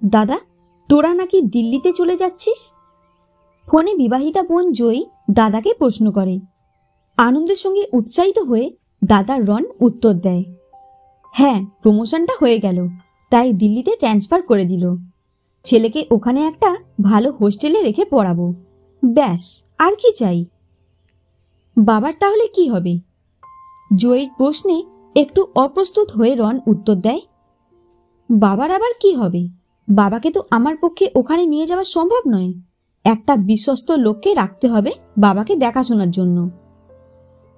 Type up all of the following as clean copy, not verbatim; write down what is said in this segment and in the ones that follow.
দাদা, তোরা নাকি দিল্লিতে চলে যাচ্ছিস? ফোনে বিবাহিতা বোন জয়ী দাদাকে প্রশ্ন করে। আনন্দের সঙ্গে উৎসাহিত হয়ে দাদা রন উত্তর দেয়, হ্যাঁ, প্রমোশনটা হয়ে গেল, তাই দিল্লিতে ট্রান্সফার করে দিল। ছেলেকে ওখানে একটা ভালো হোস্টেলে রেখে পড়াবো, ব্যাস, আর কি চাই? বাবার তাহলে কি হবে? জয়ীর প্রশ্নে একটু অপ্রস্তুত হয়ে রন উত্তর দেয়, বাবার আবার কি হবে? বাবাকে তো আমার পক্ষে ওখানে নিয়ে যাওয়া সম্ভব নয়। একটা বিশ্বস্ত লোককে রাখতে হবে বাবাকে দেখাশোনার জন্য।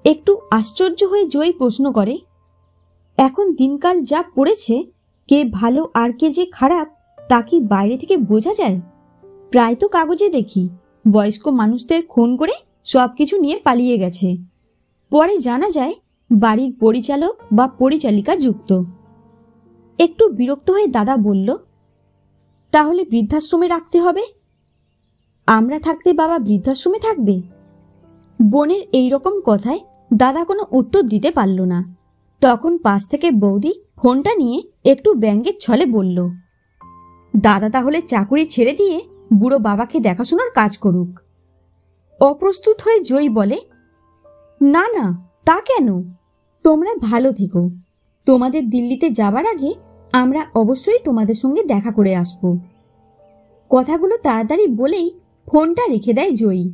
একটু আশ্চর্য হয়ে জয়ী প্রশ্ন করে, এখন দিনকাল যা পড়েছে, কে ভালো আর কে যে খারাপ তা কি বাইরে থেকে বোঝা যায়? প্রায় তো কাগজে দেখি বয়স্ক মানুষদের খুন করে সব কিছু নিয়ে পালিয়ে গেছে, পরে জানা যায় বাড়ির পরিচালক বা পরিচালিকা যুক্ত। একটু বিরক্ত হয়ে দাদা বলল, তাহলে বৃদ্ধাশ্রমে রাখতে হবে? আমরা থাকতে বাবা বৃদ্ধাশ্রমে থাকবে? বোনের এই রকম কথায় দাদা কোনো উত্তর দিতে পারল না। তখন পাশ থেকে বৌদি ফোনটা নিয়ে একটু ব্যঙ্গের ছলে বলল, দাদা তাহলে চাকুরি ছেড়ে দিয়ে বুড়ো বাবাকে দেখাশোনার কাজ করুক। অপ্রস্তুত হয়ে জয়ী বলে, না না, তা কেন? তোমরা ভালো থেকো। তোমাদের দিল্লিতে যাবার আগে আমরা অবশ্যই তোমাদের সঙ্গে দেখা করে আসব। কথাগুলো তাড়াতাড়ি বলেই ফোনটা রেখে দেয় জয়ী।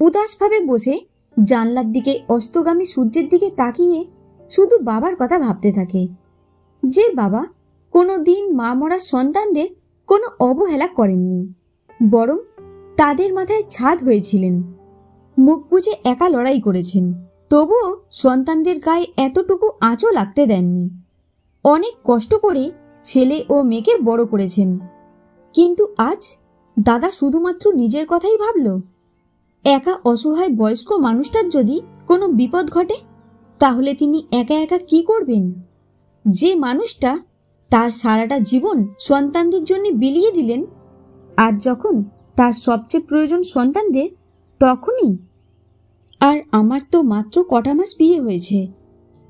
উদাসভাবে বসে জানলার দিকে অস্তগামী সূর্যের দিকে তাকিয়ে শুধু বাবার কথা ভাবতে থাকে, যে বাবা কোনো দিন মা মরা সন্তানদের কোনো অবহেলা করেননি, বরং তাদের মাথায় ছাদ হয়েছিলেন। মুখ বুজে একা লড়াই করেছেন, তবুও সন্তানদের গায়ে এতটুকু আঁচও লাগতে দেননি। অনেক কষ্ট করে ছেলে ও মেয়েকে বড় করেছেন, কিন্তু আজ দাদা শুধুমাত্র নিজের কথাই ভাবল। একা অসহায় বয়স্ক মানুষটার যদি কোনো বিপদ ঘটে, তাহলে তিনি একা একা কি করবেন? যে মানুষটা তার সারাটা জীবন সন্তানদের জন্য বিলিয়ে দিলেন, আজ যখন তার সবচেয়ে প্রয়োজন সন্তানদের, তখনই। আর আমার তো মাত্র কটা মাস বিয়ে হয়েছে,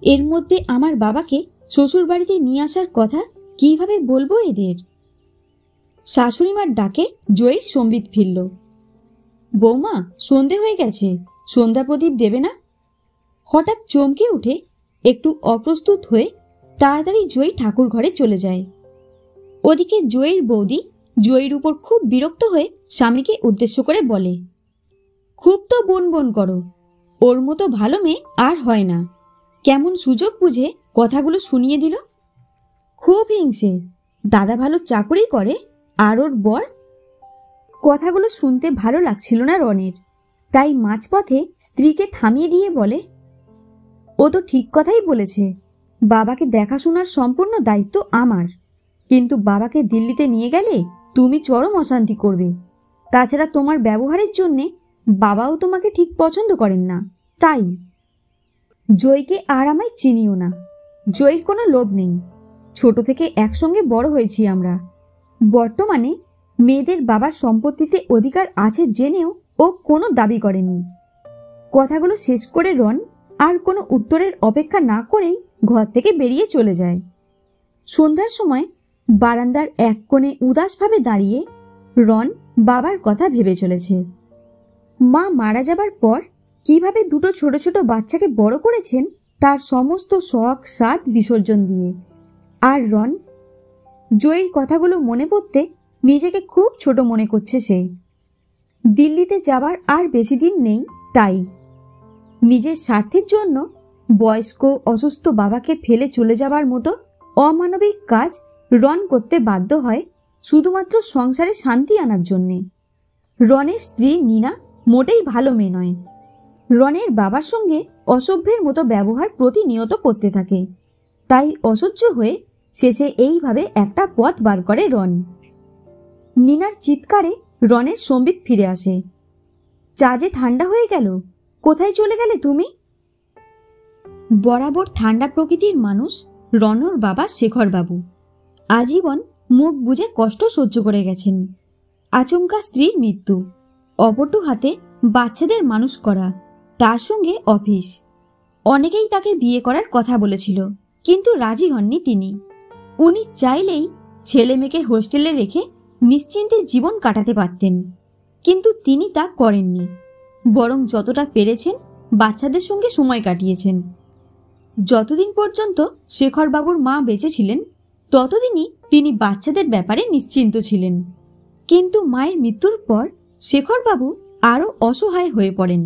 এর মধ্যে আমার বাবাকে শ্বশুর বাড়িতে নিয়ে আসার কথা কিভাবে বলবো এদের? শাশুড়িমার ডাকে জয়ীর সম্বিত ফিরল। বৌমা, সন্ধে হয়ে গেছে, সন্ধ্যা প্রদীপ দেবে না? হঠাৎ চমকে উঠে একটু অপ্রস্তুত হয়ে তাড়াতাড়ি জয়ী ঠাকুর ঘরে চলে যায়। ওদিকে জয়ীর বৌদি জয়ীর উপর খুব বিরক্ত হয়ে স্বামীকে উদ্দেশ্য করে বলে, খুব তো বন বন করো, ওর মতো ভালো মেয়ে আর হয় না। কেমন সুযোগ বুঝে কথাগুলো শুনিয়ে দিল। খুব হিংসে, দাদা ভালো চাকরি করে আর ওর বর। কথাগুলো শুনতে ভালো লাগছিল না রনের, তাই মাঝপথে স্ত্রীকে থামিয়ে দিয়ে বলে, ও তো ঠিক কথাই বলেছে, বাবাকে দেখাশোনার সম্পূর্ণ দায়িত্ব আমার, কিন্তু বাবাকে দিল্লিতে নিয়ে গেলে তুমি চরম অশান্তি করবে। তাছাড়া তোমার ব্যবহারের জন্যে বাবাও তোমাকে ঠিক পছন্দ করেন না। তাই জয়ীকে আর আমায় চিনিও না। জয়ীর কোনো লোভ নেই, ছোট থেকে একসঙ্গে বড় হয়েছি আমরা। বর্তমানে মেয়েদের বাবার সম্পত্তিতে অধিকার আছে জেনেও ও কোনো দাবি করেনি। কথাগুলো শেষ করে রন আর কোনো উত্তরের অপেক্ষা না করেই ঘর থেকে বেরিয়ে চলে যায়। সন্ধ্যার সময় বারান্দার এক কোণে উদাসভাবে দাঁড়িয়ে রন বাবার কথা ভেবে চলেছে। মা মারা যাবার পর কিভাবে দুটো ছোট ছোট বাচ্চাকে বড় করেছেন, তার সমস্ত শখ সাধ বিসর্জন দিয়ে। আর রন, জয়ীর কথাগুলো মনে পড়তে নিজেকে খুব ছোট মনে করছে সে। দিল্লিতে যাবার আর বেশি দিন নেই, তাই নিজের স্বার্থের জন্য বয়স্ক অসুস্থ বাবাকে ফেলে চলে যাবার মতো অমানবিক কাজ রন করতে বাধ্য হয় শুধুমাত্র সংসারে শান্তি আনার জন্যে। রনের স্ত্রী নীনা মোটেই ভালো মেয়ে নয়। রনের বাবার সঙ্গে অসভ্যের মতো ব্যবহার প্রতিনিয়ত করতে থাকে, তাই অসহ্য হয়ে শেষে এইভাবে একটা পথ বার করে রন। নীনার চিৎকারে রনের সম্বিত ফিরে আসে। চা যে ঠান্ডা হয়ে গেল, কোথায় চলে গেলে তুমি? বরাবর ঠান্ডা প্রকৃতির মানুষ রনর বাবা শেখরবাবু আজীবন মুখ বুজে কষ্ট সহ্য করে গেছেন। আচমকা স্ত্রীর মৃত্যু, অপটু হাতে বাচ্চাদের মানুষ করা, তার সঙ্গে অফিস। অনেকেই তাকে বিয়ে করার কথা বলেছিল, কিন্তু রাজি হননি তিনি। উনি চাইলেই ছেলে মেয়েকে হোস্টেলে রেখে নিশ্চিন্তে জীবন কাটাতে পারতেন, কিন্তু তিনি তা করেননি। বরং যতটা পেরেছেন বাচ্চাদের সঙ্গে সময় কাটিয়েছেন। যতদিন পর্যন্ত শেখরবাবুর মা বেঁচে ছিলেন ততদিনই তিনি বাচ্চাদের ব্যাপারে নিশ্চিন্ত ছিলেন। কিন্তু মায়ের মৃত্যুর পর শেখরবাবু আরও অসহায় হয়ে পড়েন।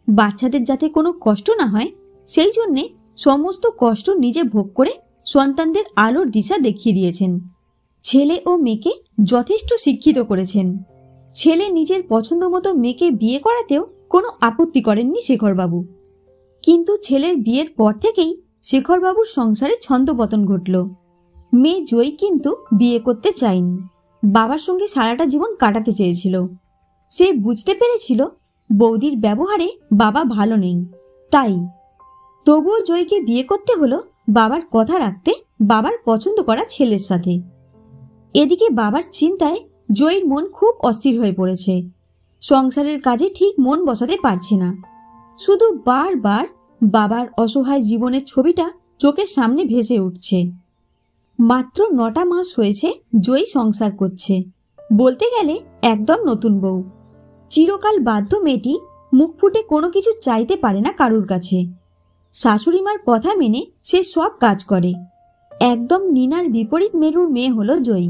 বাচ্চাদের যাতে কোনো কষ্ট না হয় সেই জন্যে সমস্ত কষ্ট নিজে ভোগ করে সন্তানদের আলোর দিশা দেখিয়ে দিয়েছেন। ছেলে ও মেয়েকে যথেষ্ট শিক্ষিত করেছেন। ছেলে নিজের পছন্দ মতো মেয়েকে বিয়ে করাতেও কোনো আপত্তি করেননি শেখরবাবু। কিন্তু ছেলের বিয়ের পর থেকেই শেখরবাবুর সংসারে ছন্দপতন ঘটল। মেয়ে জয়ী কিন্তু বিয়ে করতে চায়নি, বাবার সঙ্গে সারাটা জীবন কাটাতে চেয়েছিল। সে বুঝতে পেরেছিল বৌদির ব্যবহারে বাবা ভালো নেই, তাই তবুও জয়ীকে বিয়ে করতে হলো বাবার কথা রাখতে বাবার পছন্দ করা ছেলের সাথে। এদিকে বাবার চিন্তায় জয়ীর মন খুব অস্থির হয়ে পড়েছে। সংসারের কাজে ঠিক মন বসাতে পারছে না। শুধু বারবার বাবার অসহায় জীবনের ছবিটা চোখের সামনে ভেসে উঠছে। মাত্র 9টা মাস হয়েছে জয়ী সংসার করছে, বলতে গেলে একদম নতুন বউ। চিরকাল বাধ্য মেয়েটি মুখ ফুটে কোনো কিছু চাইতে পারে না কারুর কাছে। শাশুড়িমার কথা মেনে সে সব কাজ করে। একদম নিনার বিপরীত মেরুর মেয়ে হলো জয়ী।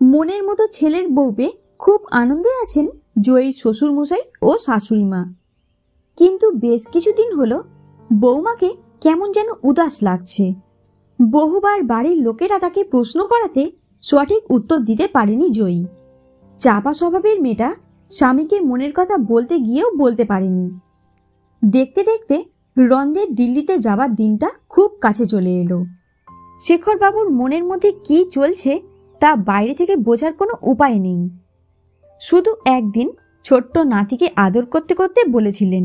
মনের মতো ছেলের বউ পেয়ে খুব আনন্দে আছেন জয়ীর শ্বশুরমশাই ও শাশুড়িমা। কিন্তু বেশ কিছুদিন হলো বৌমাকে কেমন যেন উদাস লাগছে। বহুবার বাড়ির লোকেরা তাকে প্রশ্ন করাতে সঠিক উত্তর দিতে পারেনি জয়ী। চাপা স্বভাবের মেয়েটা স্বামীকে মনের কথা বলতে গিয়েও বলতে পারেনি। দেখতে দেখতে রন্দের দিল্লিতে যাবার দিনটা খুব কাছে চলে এলো। শেখরবাবুর মনের মধ্যে কি চলছে তা বাইরে থেকে বোঝার কোনো উপায় নেই। শুধু একদিন ছোট্ট নাতিকে আদর করতে করতে বলেছিলেন,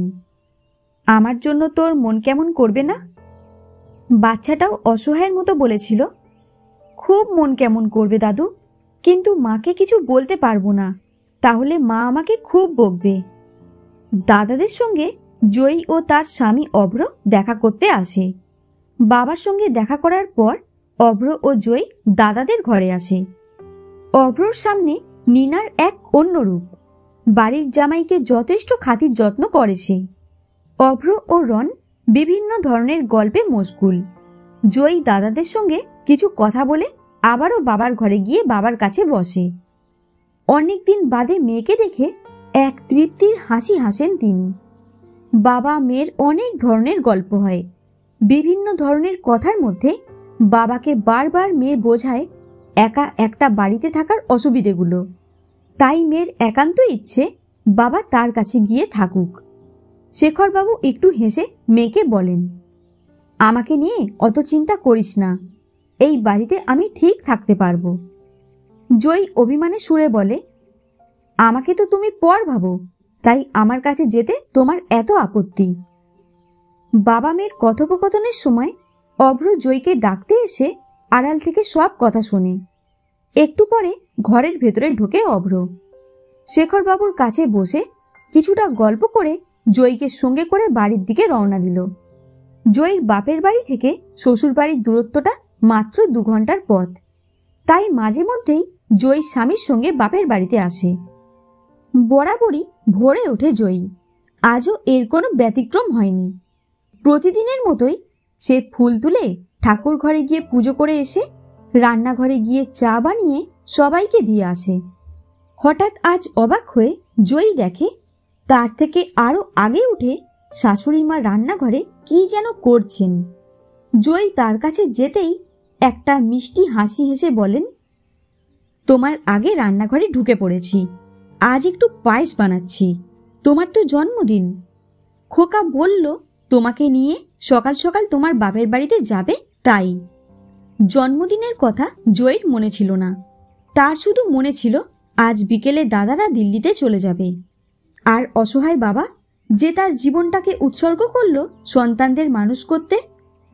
আমার জন্য তোর মন কেমন করবে না? বাচ্চাটাও অসহায়ের মতো বলেছিল, খুব মন কেমন করবে দাদু, কিন্তু মাকে কিছু বলতে পারবো না, তাহলে মা আমাকে খুব বকবে। দাদাদের সঙ্গে জয়ী ও তার স্বামী অভ্র দেখা করতে আসে। বাবার সঙ্গে দেখা করার পর অভ্র ও জয়ী দাদাদের ঘরে আসে। অভ্রর সামনে নিনার এক অন্য রূপ। বাড়ির জামাইকে যথেষ্ট খাতির যত্ন করে সে। অভ্র ও রন বিভিন্ন ধরনের গল্পে মশগুল। জয়ী দাদাদের সঙ্গে কিছু কথা বলে আবারও বাবার ঘরে গিয়ে বাবার কাছে বসে। অনেকদিন বাদে মেয়েকে দেখে এক তৃপ্তির হাসি হাসেন তিনি। বাবা মেয়ের অনেক ধরনের গল্প হয়। বিভিন্ন ধরনের কথার মধ্যে বাবাকে বারবার মেয়ে বোঝায় একা একটা বাড়িতে থাকার অসুবিধেগুলো। তাই মেয়ের একান্ত ইচ্ছে বাবা তার কাছে গিয়ে থাকুক। শেখরবাবু একটু হেসে মেয়েকে বলেন, আমাকে নিয়ে অত চিন্তা করিস না, এই বাড়িতে আমি ঠিক থাকতে পারবো। জয়ী অভিমানে সুরে বলে, আমাকে তো তুমি পর ভাবো, তাই আমার কাছে যেতে তোমার এত আপত্তি। বাবা মেয়ের কথোপকথনের সময় অভ্র জয়ীকে ডাকতে এসে আড়াল থেকে সব কথা শোনে। একটু পরে ঘরের ভেতরে ঢোকে অভ্র। শেখরবাবুর কাছে বসে কিছুটা গল্প করে জয়ীকে সঙ্গে করে বাড়ির দিকে রওনা দিল। জয়ীর বাপের বাড়ি থেকে শ্বশুর বাড়ির দূরত্বটা মাত্র 2 ঘন্টার পথ, তাই মাঝে মধ্যেই জয়ী স্বামীর সঙ্গে বাপের বাড়িতে আসে। বরাবরই ভোরে ওঠে জয়ী, আজও এর কোনো ব্যতিক্রম হয়নি। প্রতিদিনের মতোই সে ফুল তুলে ঠাকুর ঘরে গিয়ে পুজো করে এসে রান্নাঘরে গিয়ে চা বানিয়ে সবাইকে দিয়ে আসে। হঠাৎ আজ অবাক হয়ে জয়ী দেখে তার থেকে আরও আগে উঠে শাশুড়ি মা রান্নাঘরে কি যেন করছেন। জয়ী তার কাছে যেতেই একটা মিষ্টি হাসি হেসে বলেন, তোমার আগে রান্নাঘরে ঢুকে পড়েছি, আজ একটু পায়েস বানাচ্ছি, তোমার তো জন্মদিন। খোকা বলল তোমাকে নিয়ে সকাল সকাল তোমার বাপের বাড়িতে যাবে, তাই। জন্মদিনের কথা জয়ীর মনে ছিল না, তার শুধু মনে ছিল আজ বিকেলে দাদারা দিল্লিতে চলে যাবে। আর অসহায় বাবা যে তার জীবনটাকে উৎসর্গ করল সন্তানদের মানুষ করতে,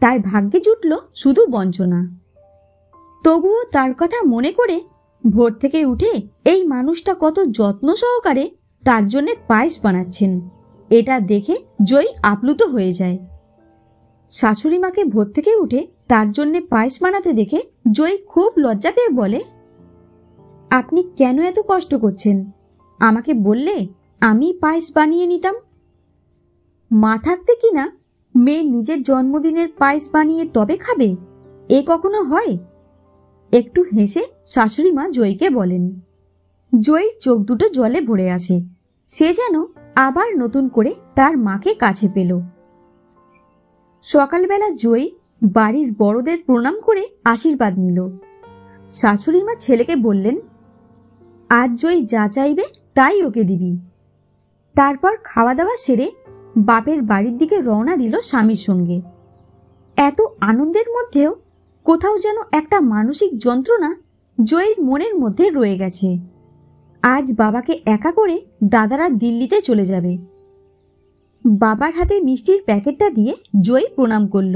তার ভাগ্যে জুটল শুধু বঞ্চনা। তবুও তার কথা মনে করে ভোর থেকে উঠে এই মানুষটা কত যত্ন সহকারে তার জন্যে পায়েস বানাচ্ছেন, এটা দেখে জয়ী আপ্লুত হয়ে যায়। শাশুড়ি মাকে ভোর থেকে উঠে তার জন্যে পায়েস বানাতে দেখে জয়ী খুব লজ্জা পেয়ে বলে, আপনি কেন এত কষ্ট করছেন? আমাকে বললে আমি পায়েস বানিয়ে নিতাম। মা থাকতে কি না মেয়ে নিজের জন্মদিনের পায়েস বানিয়ে তবে খাবে? এ কখনো হয়? একটু হেসে শাশুড়ি মা জয়ীকে বলেন। জয়ীর চোখ দুটো জলে ভরে আসে। সে যেন আবার নতুন করে তার মাকে কাছে পেল। সকালবেলা জয়ী বাড়ির বড়দের প্রণাম করে আশীর্বাদ নিল। শাশুড়ি মা ছেলেকে বললেন, আজ জয়ী যা চাইবে তাই ওকে দিবি। তারপর খাওয়া দাওয়া সেরে বাপের বাড়ির দিকে রওনা দিল স্বামীর সঙ্গে। এত আনন্দের মধ্যেও কোথাও যেন একটা মানসিক যন্ত্রণা জয়ীর মনের মধ্যে রয়ে গেছে। আজ বাবাকে একা করে দাদারা দিল্লিতে চলে যাবে। বাবার হাতে মিষ্টির প্যাকেটটা দিয়ে জয়ী প্রণাম করল।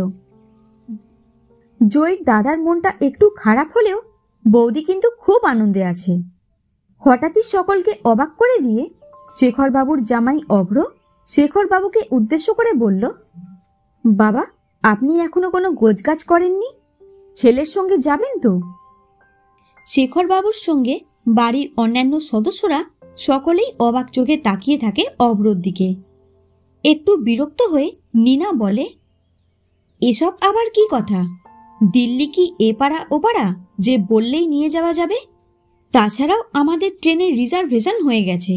জয়ীর দাদার মনটা একটু খারাপ হলেও বৌদি কিন্তু খুব আনন্দে আছে। হঠাৎই সকলকে অবাক করে দিয়ে শেখরবাবুর জামাই অভ্র শেখরবাবুকে উদ্দেশ্য করে বলল, বাবা, আপনি এখনো কোনো গোছগাছ করেননি? ছেলের সঙ্গে যাবেন তো? শেখরবাবুর সঙ্গে বাড়ির অন্যান্য সদস্যরা সকলেই অবাক চোখে তাকিয়ে থাকে অভ্রর দিকে। একটু বিরক্ত হয়ে নীনা বলে, এসব আবার কি কথা? দিল্লি কি এ পাড়া ও পাড়া যে বললেই নিয়ে যাওয়া যাবে? তাছাড়াও আমাদের ট্রেনের রিজার্ভেশন হয়ে গেছে।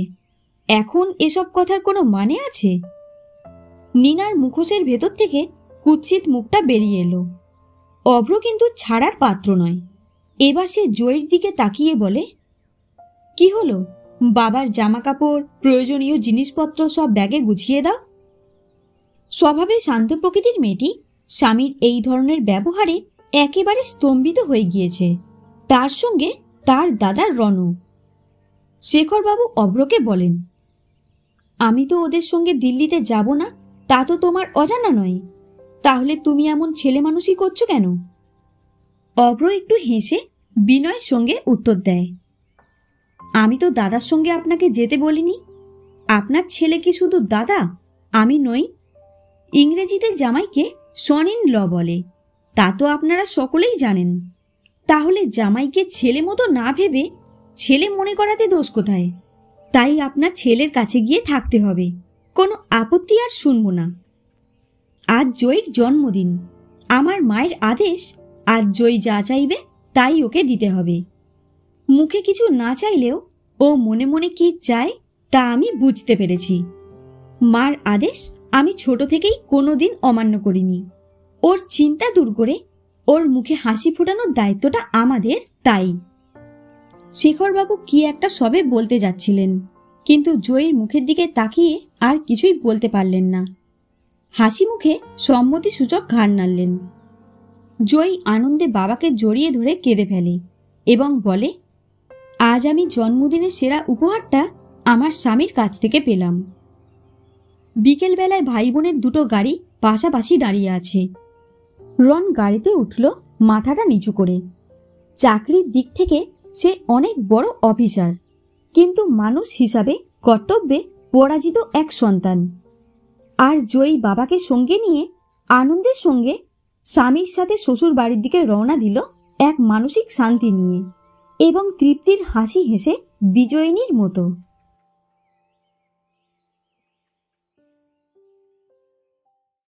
এখন এসব কথার কোনো মানে আছে? নীনার মুখোশের ভেতর থেকে কুৎসিত মুখটা বেরিয়ে এলো। অভ্র কিন্তু ছাড়ার পাত্র নয়। এবার সে জয়ীর দিকে তাকিয়ে বলে, কি হলো? বাবার জামা কাপড়, প্রয়োজনীয় জিনিসপত্র সব ব্যাগে গুছিয়ে দাও। স্বভাবে শান্ত প্রকৃতির মেয়েটি স্বামীর এই ধরনের ব্যবহারে একেবারে স্তম্ভিত হয়ে গিয়েছে। তার সঙ্গে তার দাদার রণও। শেখরবাবু অভ্রকে বলেন, আমি তো ওদের সঙ্গে দিল্লিতে যাব না, তা তো তোমার অজানা নয়। তাহলে তুমি এমন ছেলে মানুষই করছো কেন? অভ্র একটু হেসে বিনয়ের সঙ্গে উত্তর দেয়, আমি তো দাদার সঙ্গে আপনাকে যেতে বলিনি। আপনার ছেলে কি শুধু দাদা? আমি নই। ইংরেজিতে জামাইকে সন ইন ল বলে, তা তো আপনারা সকলেই জানেন। তাহলে জামাইকে ছেলে মতো না ভেবে ছেলে মনে করাতে দোষ কোথায়? তাই আপনার ছেলের কাছে গিয়ে থাকতে হবে। কোনো আপত্তি আর শুনব না। আজ জয়ীর জন্মদিন। আমার মায়ের আদেশ, আজ জয়ী যা চাইবে তাই ওকে দিতে হবে। মুখে কিছু না চাইলেও ও মনে মনে কি চায় তা আমি বুঝতে পেরেছি। মার আদেশ আমি ছোট থেকেই কোনোদিন অমান্য করিনি। ওর চিন্তা দূর করে ওর মুখে হাসি ফোটানোর দায়িত্বটা আমাদের। তাই শেখরবাবু কি একটা সবে বলতে যাচ্ছিলেন, কিন্তু জয়ীর মুখের দিকে তাকিয়ে আর কিছুই বলতে পারলেন না। হাসি মুখে সম্মতি সূচক ঘাড় নাড়লেন। জয়ী আনন্দে বাবাকে জড়িয়ে ধরে কেঁদে ফেলে এবং বলে, আজ আমি জন্মদিনের সেরা উপহারটা আমার স্বামীর কাছ থেকে পেলাম। বিকেলবেলায় ভাই বোনের দুটো গাড়ি পাশাপাশি দাঁড়িয়ে আছে। রন গাড়িতে উঠল মাথাটা নিচু করে। চাকরির দিক থেকে সে অনেক বড় অফিসার, কিন্তু মানুষ হিসাবে কর্তব্যে পরাজিত এক সন্তান। আর জয়ী বাবাকে সঙ্গে নিয়ে আনন্দের সঙ্গে স্বামীর সাথে শ্বশুর বাড়ির দিকে রওনা দিল এক মানসিক শান্তি নিয়ে এবং তৃপ্তির হাসি হেসে বিজয়িনীর মতো।